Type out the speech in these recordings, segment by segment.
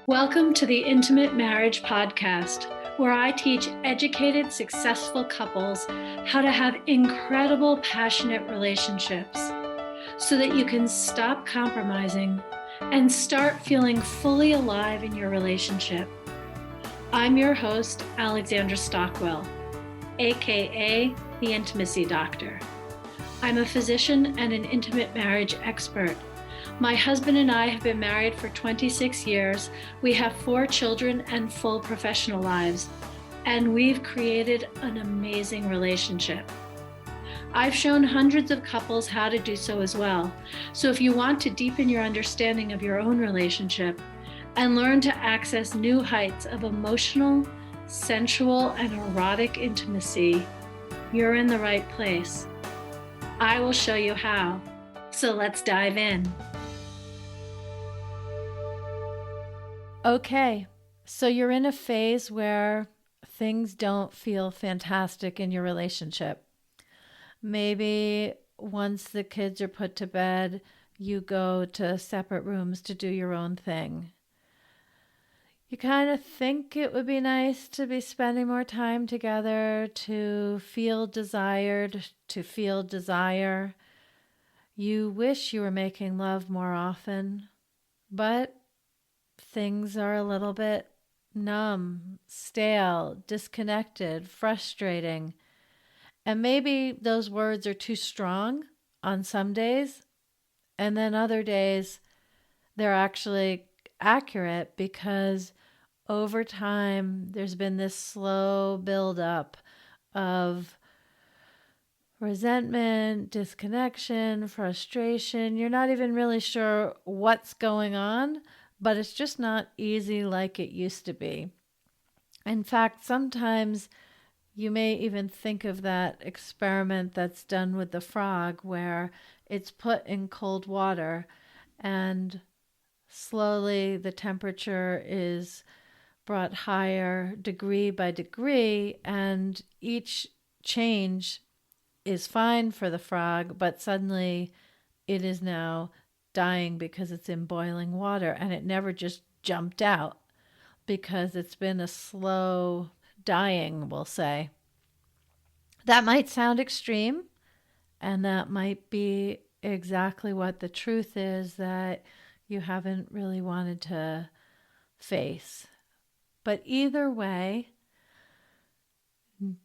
Welcome to the Intimate Marriage Podcast, where I teach educated, successful couples how to have incredible, passionate relationships so that you can stop compromising and start feeling fully alive in your relationship. I'm your host, Alexandra Stockwell, aka the Intimacy Doctor. I'm a physician and an intimate marriage expert. My husband and I have been married for 26 years. We have 4 children and full professional lives, and we've created an amazing relationship. I've shown hundreds of couples how to do so as well. So if you want to deepen your understanding of your own relationship and learn to access new heights of emotional, sensual, and erotic intimacy, you're in the right place. I will show you how. So let's dive in. Okay, so you're in a phase where things don't feel fantastic in your relationship. Maybe once the kids are put to bed, you go to separate rooms to do your own thing. You kind of think it would be nice to be spending more time together, to feel desired, to feel desire. You wish you were making love more often, but things are a little bit numb, stale, disconnected, frustrating. And maybe those words are too strong on some days, and then other days they're actually accurate because over time there's been this slow buildup of resentment, disconnection, frustration. You're not even really sure what's going on, but it's just not easy like it used to be. In fact, sometimes you may even think of that experiment that's done with the frog where it's put in cold water and slowly the temperature is brought higher degree by degree, and each change is fine for the frog, but suddenly it is now dying because it's in boiling water, and it never just jumped out because it's been a slow dying, we'll say. That might sound extreme, and that might be exactly what the truth is that you haven't really wanted to face. But either way,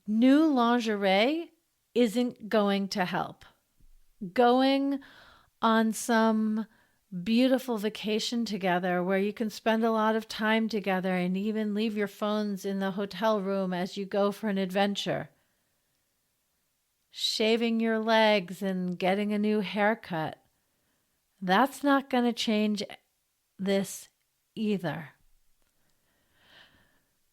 new lingerie isn't going to help. Going on some beautiful vacation together where you can spend a lot of time together and even leave your phones in the hotel room as you go for an adventure. Shaving your legs and getting a new haircut. That's not going to change this either.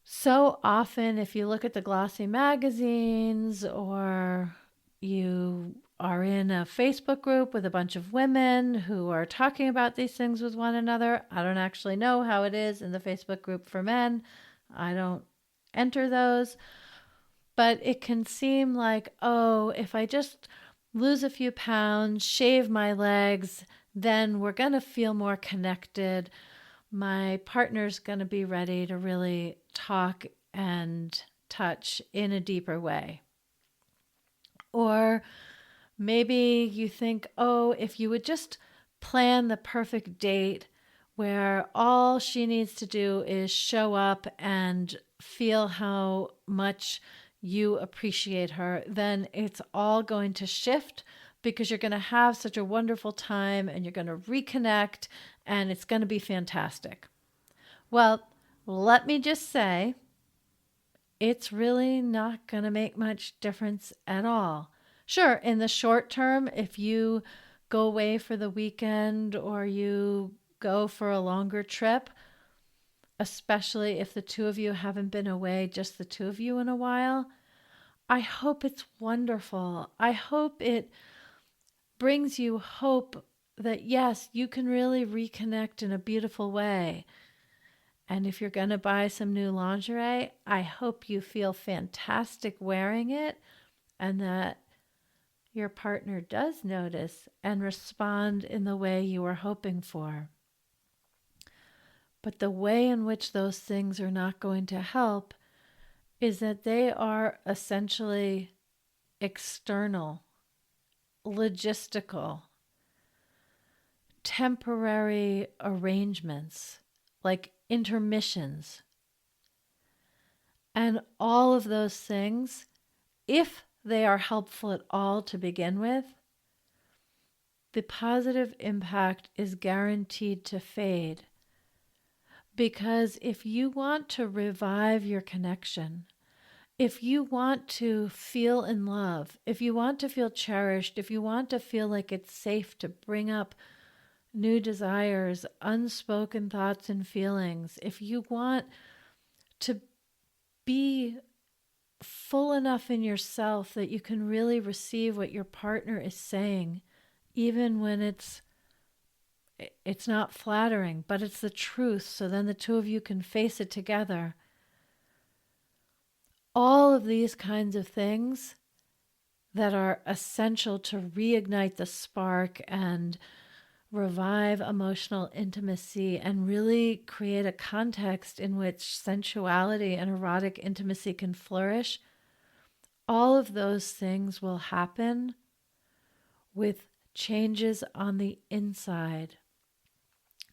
So often, if you look at the glossy magazines or you are in a Facebook group with a bunch of women who are talking about these things with one another. I don't actually know how it is in the Facebook group for men. I don't enter those. But it can seem like, oh, if I just lose a few pounds, shave my legs, then we're going to feel more connected. My partner's going to be ready to really talk and touch in a deeper way. Or maybe you think, oh, if you would just plan the perfect date where all she needs to do is show up and feel how much you appreciate her, then it's all going to shift because you're going to have such a wonderful time and you're going to reconnect and it's going to be fantastic. Well, let me just say, it's really not going to make much difference at all. Sure, in the short term, if you go away for the weekend or you go for a longer trip, especially if the two of you haven't been away, just the two of you in a while, I hope it's wonderful. I hope it brings you hope that, yes, you can really reconnect in a beautiful way. And if you're going to buy some new lingerie, I hope you feel fantastic wearing it and that your partner does notice and respond in the way you were hoping for. But the way in which those things are not going to help is that they are essentially external, logistical, temporary arrangements, like intermissions. And all of those things, if they are helpful at all to begin with, the positive impact is guaranteed to fade. Because if you want to revive your connection, if you want to feel in love, if you want to feel cherished, if you want to feel like it's safe to bring up new desires, unspoken thoughts and feelings, if you want to be full enough in yourself that you can really receive what your partner is saying, even when it's not flattering, but it's the truth, so then the two of you can face it together. All of these kinds of things that are essential to reignite the spark and revive emotional intimacy and really create a context in which sensuality and erotic intimacy can flourish, all of those things will happen with changes on the inside.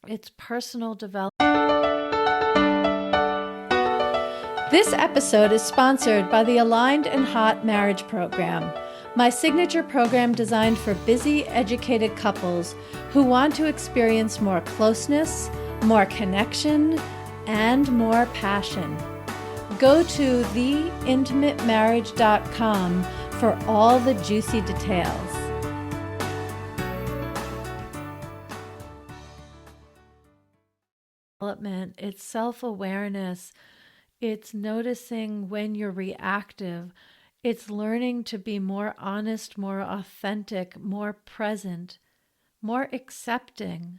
It's personal development. This episode is sponsored by the Aligned and Hot Marriage Program, my signature program designed for busy, educated couples who want to experience more closeness, more connection, and more passion. Go to theintimatemarriage.com for all the juicy details. Development, it's self-awareness, it's noticing when you're reactive, it's learning to be more honest, more authentic, more present, more accepting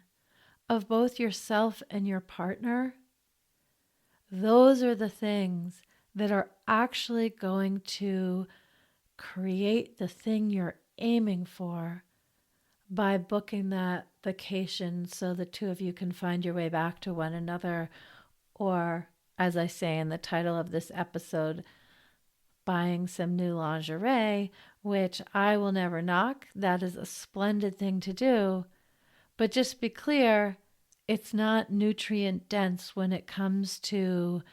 of both yourself and your partner. Those are the things that are actually going to create the thing you're aiming for by booking that vacation so the two of you can find your way back to one another, or, as I say in the title of this episode, buying some new lingerie, which I will never knock. That is a splendid thing to do. But just be clear, it's not nutrient dense when it comes to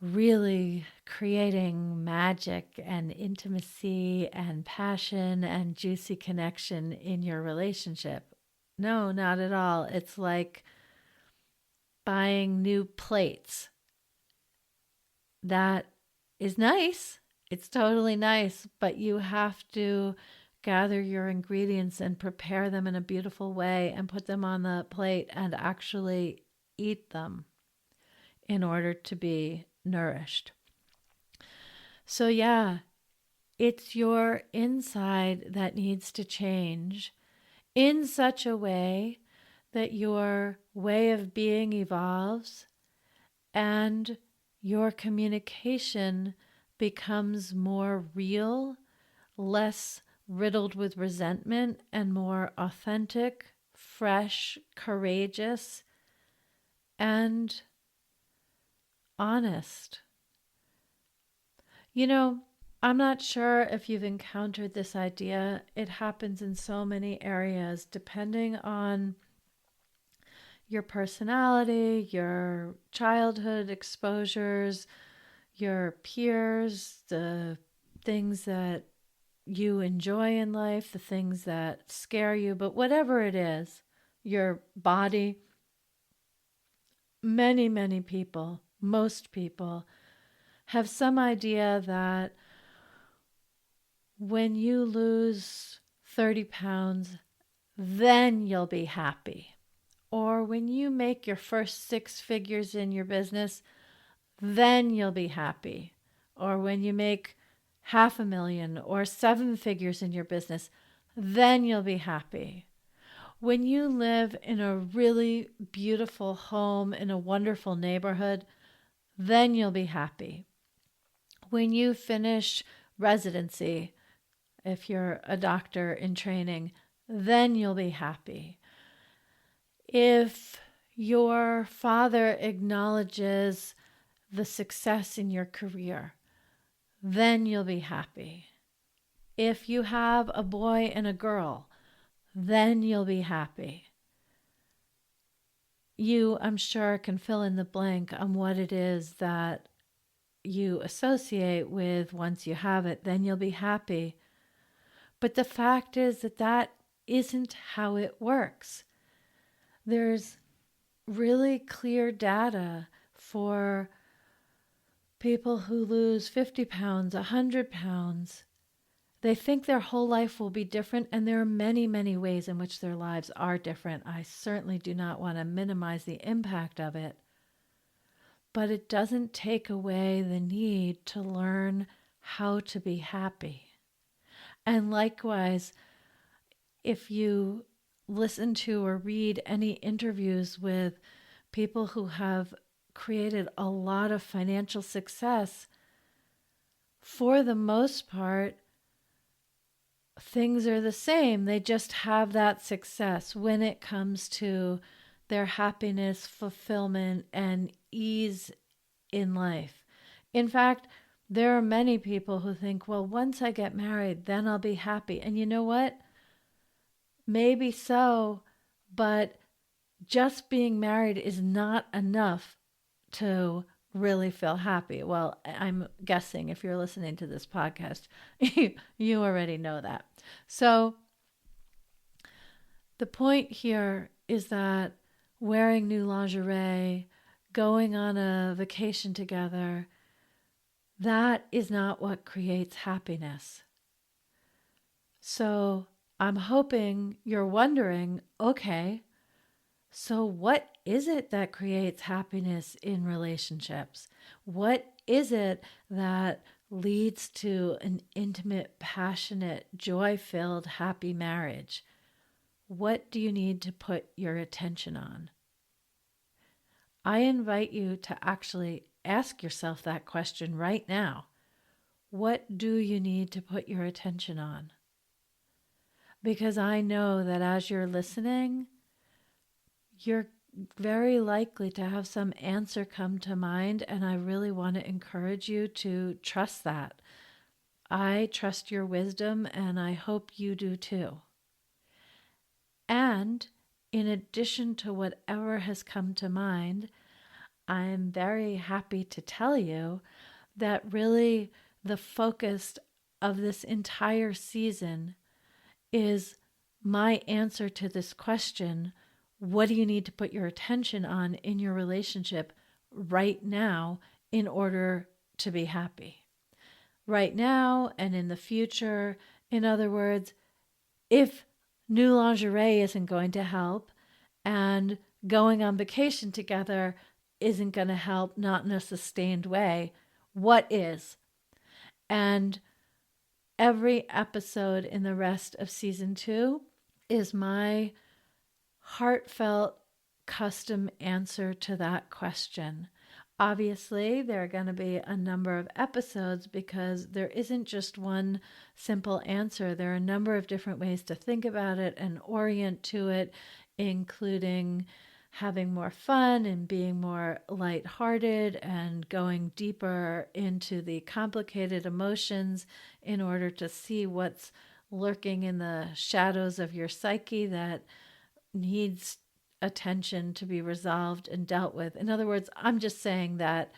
really creating magic and intimacy and passion and juicy connection in your relationship. No, not at all. It's like buying new plates. That is nice. It's totally nice, but you have to gather your ingredients and prepare them in a beautiful way and put them on the plate and actually eat them in order to be nourished. So yeah, it's your inside that needs to change in such a way that your way of being evolves and your communication becomes more real, less riddled with resentment, and more authentic, fresh, courageous, and honest. You know, I'm not sure if you've encountered this idea. It happens in so many areas, depending on your personality, your childhood exposures, your peers, the things that you enjoy in life, the things that scare you, but whatever it is, your body. Many people, most people, have some idea that when you lose 30 pounds, then you'll be happy. Or when you make your first 6 figures in your business, then you'll be happy. Or when you make $500,000 or 7 figures in your business, then you'll be happy. When you live in a really beautiful home in a wonderful neighborhood, then you'll be happy. When you finish residency, if you're a doctor in training, then you'll be happy. If your father acknowledges the success in your career, then you'll be happy. If you have a boy and a girl, then you'll be happy. You, I'm sure, can fill in the blank on what it is that you associate with once you have it, then you'll be happy. But the fact is that that isn't how it works. There's really clear data for people who lose 50 pounds, 100 pounds. They think their whole life will be different, and there are many, many ways in which their lives are different. I certainly do not want to minimize the impact of it, but it doesn't take away the need to learn how to be happy. And likewise, if you listen to or read any interviews with people who have created a lot of financial success, for the most part, things are the same. They just have that success when it comes to their happiness, fulfillment, and ease in life. In fact, there are many people who think, well, once I get married, then I'll be happy. And you know what? Maybe so, but just being married is not enough to really feel happy. Well, I'm guessing if you're listening to this podcast, you already know that. So the point here is that wearing new lingerie, going on a vacation together, that is not what creates happiness. So I'm hoping you're wondering, okay, so what is it that creates happiness in relationships? What is it that leads to an intimate, passionate, joy-filled, happy marriage? What do you need to put your attention on? I invite you to actually ask yourself that question right now. What do you need to put your attention on? Because I know that as you're listening, you're very likely to have some answer come to mind, and I really want to encourage you to trust that. I trust your wisdom, and I hope you do too. And in addition to whatever has come to mind, I'm very happy to tell you that really the focus of this entire season is my answer to this question: what do you need to put your attention on in your relationship right now in order to be happy? Right now and in the future. In other words, if new lingerie isn't going to help and going on vacation together isn't going to help, not in a sustained way, what is? And every episode in the rest of season 2 is my heartfelt custom answer to that question. Obviously, there are going to be a number of episodes because there isn't just one simple answer. There are a number of different ways to think about it and orient to it, including having more fun and being more lighthearted and going deeper into the complicated emotions in order to see what's lurking in the shadows of your psyche that needs attention to be resolved and dealt with. In other words, I'm just saying that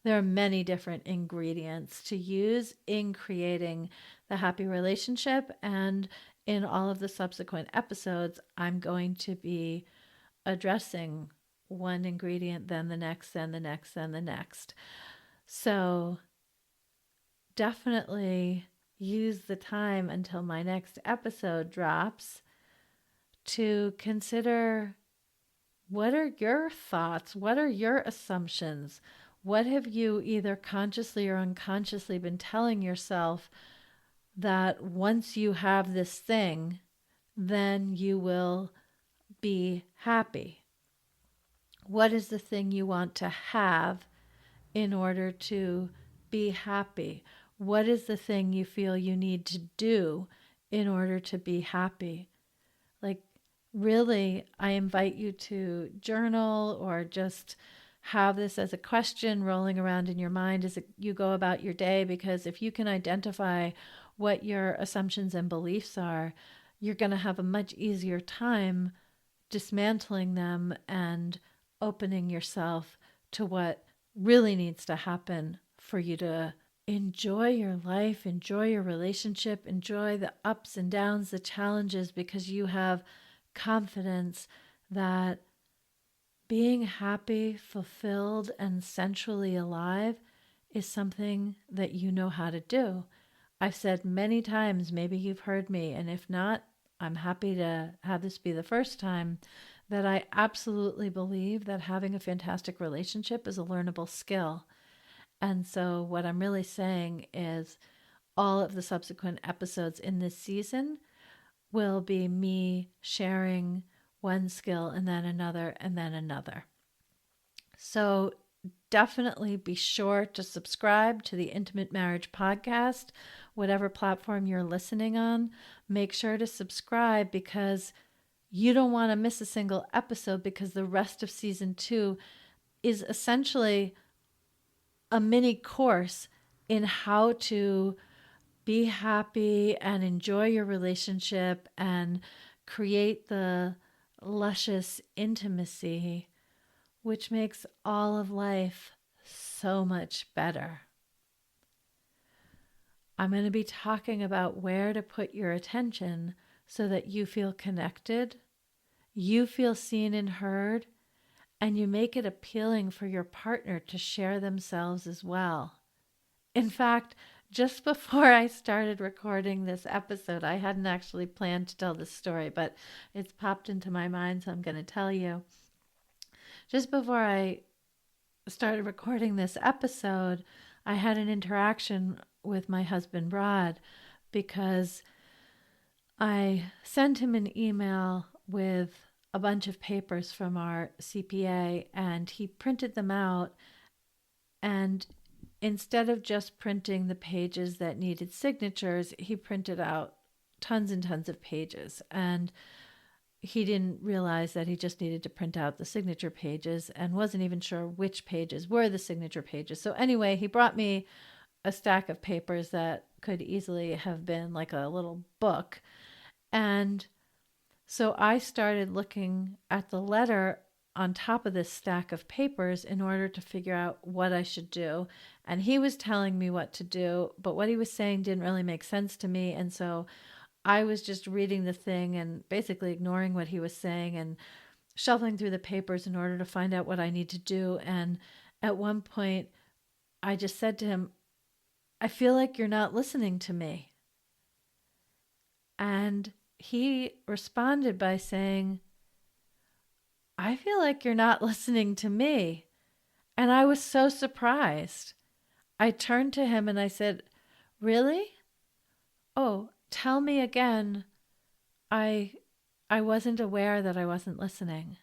there are many different ingredients to use in creating the happy relationship. And in all of the subsequent episodes, I'm going to be addressing one ingredient, then the next, then the next, then the next. So definitely use the time until my next episode drops to consider, what are your thoughts? What are your assumptions? What have you either consciously or unconsciously been telling yourself that once you have this thing, then you will be happy? What is the thing you want to have in order to be happy? What is the thing you feel you need to do in order to be happy? Like, really, I invite you to journal or just have this as a question rolling around in your mind as you go about your day. Because if you can identify what your assumptions and beliefs are, you're going to have a much easier time dismantling them and opening yourself to what really needs to happen for you to enjoy your life, enjoy your relationship, enjoy the ups and downs, the challenges, because you have confidence that being happy, fulfilled, and sensually alive is something that you know how to do. I've said many times, maybe you've heard me, and if not, I'm happy to have this be the first time, that I absolutely believe that having a fantastic relationship is a learnable skill. And so, what I'm really saying is, all of the subsequent episodes in this season will be me sharing one skill and then another and then another. So definitely be sure to subscribe to the Intimate Marriage Podcast, whatever platform you're listening on. Make sure to subscribe because you don't want to miss a single episode, because the rest of season 2 is essentially a mini course in how to be happy and enjoy your relationship and create the luscious intimacy, which makes all of life so much better. I'm going to be talking about where to put your attention so that you feel connected, you feel seen and heard, and you make it appealing for your partner to share themselves as well. In fact, just before I started recording this episode, I hadn't actually planned to tell this story, but it's popped into my mind, so I'm going to tell you. Just before I started recording this episode, I had an interaction with my husband, Rod, because I sent him an email with a bunch of papers from our CPA, and he printed them out. And instead of just printing the pages that needed signatures, he printed out tons and tons of pages. And he didn't realize that he just needed to print out the signature pages and wasn't even sure which pages were the signature pages. So anyway, he brought me a stack of papers that could easily have been like a little book. And so I started looking at the letter on top of this stack of papers in order to figure out what I should do. And he was telling me what to do, but what he was saying didn't really make sense to me. And so I was just reading the thing and basically ignoring what he was saying and shuffling through the papers in order to find out what I need to do. And at one point, I just said to him, I feel like you're not listening to me. And he responded by saying, I feel like you're not listening to me. And I was so surprised. I turned to him and I said, really? Oh, tell me again. I wasn't aware that I wasn't listening.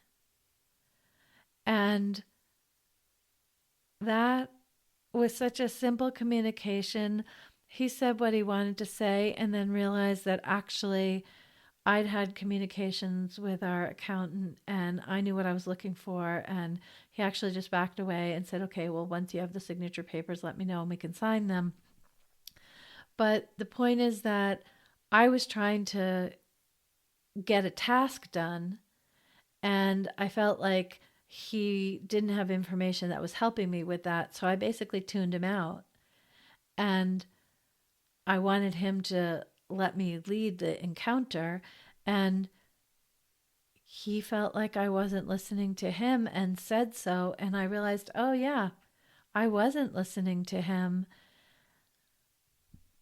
And that was such a simple communication. He said what he wanted to say and then realized that actually I'd had communications with our accountant and I knew what I was looking for. And he actually just backed away and said, okay, well, once you have the signature papers, let me know and we can sign them. But the point is that I was trying to get a task done, and I felt like he didn't have information that was helping me with that. So I basically tuned him out, and I wanted him to let me lead the encounter, and he felt like I wasn't listening to him and said so. And I realized, oh yeah, I wasn't listening to him.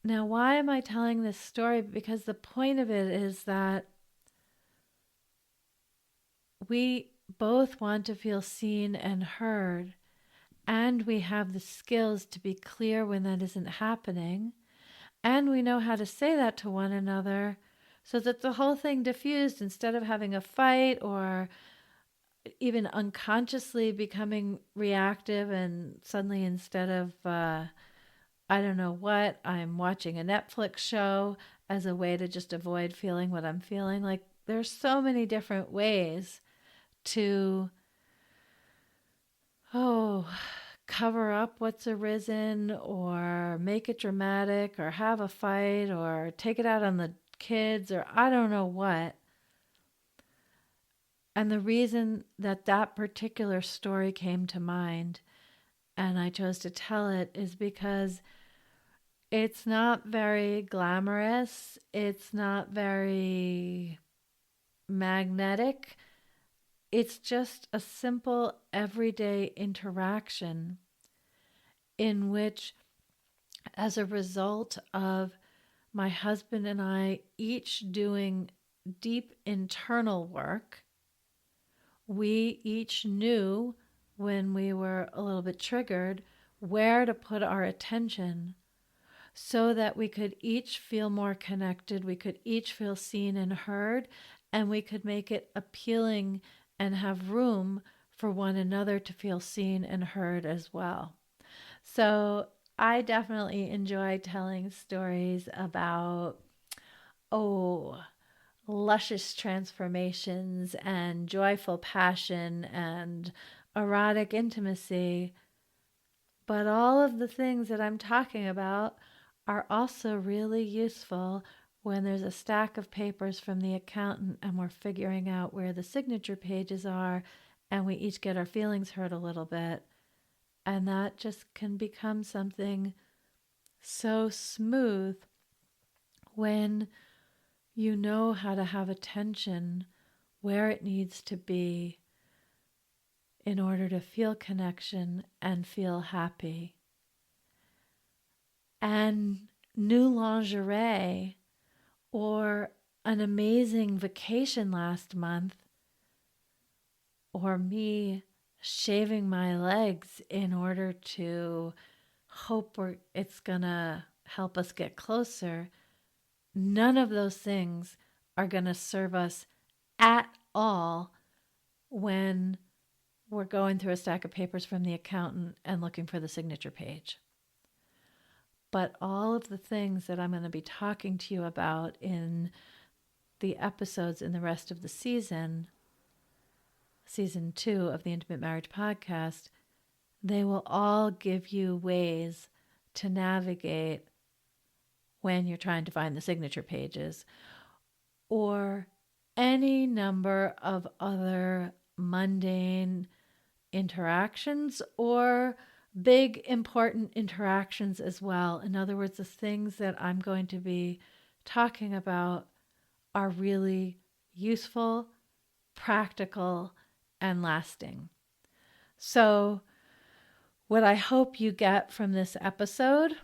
Now, why am I telling this story? Because the point of it is that we both want to feel seen and heard, and we have the skills to be clear when that isn't happening, and we know how to say that to one another so that the whole thing diffused instead of having a fight or even unconsciously becoming reactive, and suddenly instead of I don't know what, I'm watching a Netflix show as a way to just avoid feeling what I'm feeling. Like, there's so many different ways to, cover up what's arisen or make it dramatic or have a fight or take it out on the kids or I don't know what. And the reason that that particular story came to mind and I chose to tell it is because it's not very glamorous. It's not very magnetic. It's just a simple everyday interaction in which, as a result of my husband and I each doing deep internal work, we each knew when we were a little bit triggered where to put our attention so that we could each feel more connected, we could each feel seen and heard, and we could make it appealing and have room for one another to feel seen and heard as well. So I definitely enjoy telling stories about, luscious transformations and joyful passion and erotic intimacy. But all of the things that I'm talking about are also really useful when there's a stack of papers from the accountant and we're figuring out where the signature pages are and we each get our feelings hurt a little bit. And that just can become something so smooth when you know how to have attention where it needs to be in order to feel connection and feel happy. And new lingerie or an amazing vacation last month or me shaving my legs in order to hope it's going to help us get closer, none of those things are going to serve us at all when we're going through a stack of papers from the accountant and looking for the signature page. But all of the things that I'm going to be talking to you about in the episodes in the rest of the season 2 of the Intimate Marriage Podcast, they will all give you ways to navigate when you're trying to find the signature pages or any number of other mundane interactions or big important interactions as well. In other words, the things that I'm going to be talking about are really useful, practical, and lasting. So what I hope you get from this episode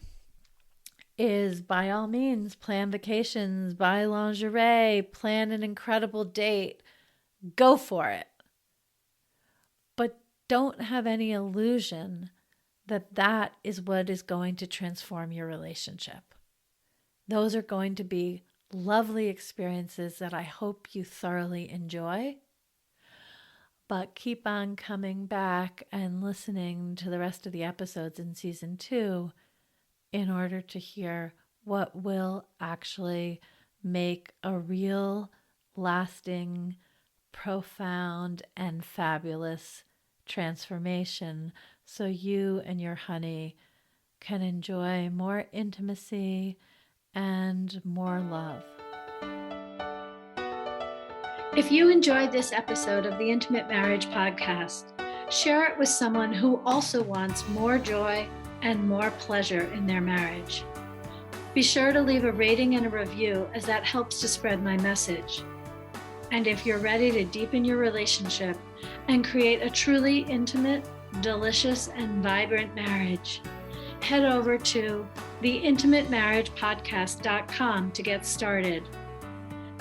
is, by all means, plan vacations, buy lingerie, plan an incredible date, go for it. But don't have any illusion that that is what is going to transform your relationship. Those are going to be lovely experiences that I hope you thoroughly enjoy. But keep on coming back and listening to the rest of the episodes in season 2 in order to hear what will actually make a real, lasting, profound, and fabulous transformation so you and your honey can enjoy more intimacy and more love. If you enjoyed this episode of the Intimate Marriage Podcast, share it with someone who also wants more joy and more pleasure in their marriage. Be sure to leave a rating and a review, as that helps to spread my message. And if you're ready to deepen your relationship and create a truly intimate, delicious, and vibrant marriage, head over to theintimatemarriagepodcast.com to get started.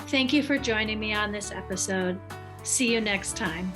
Thank you for joining me on this episode. See you next time.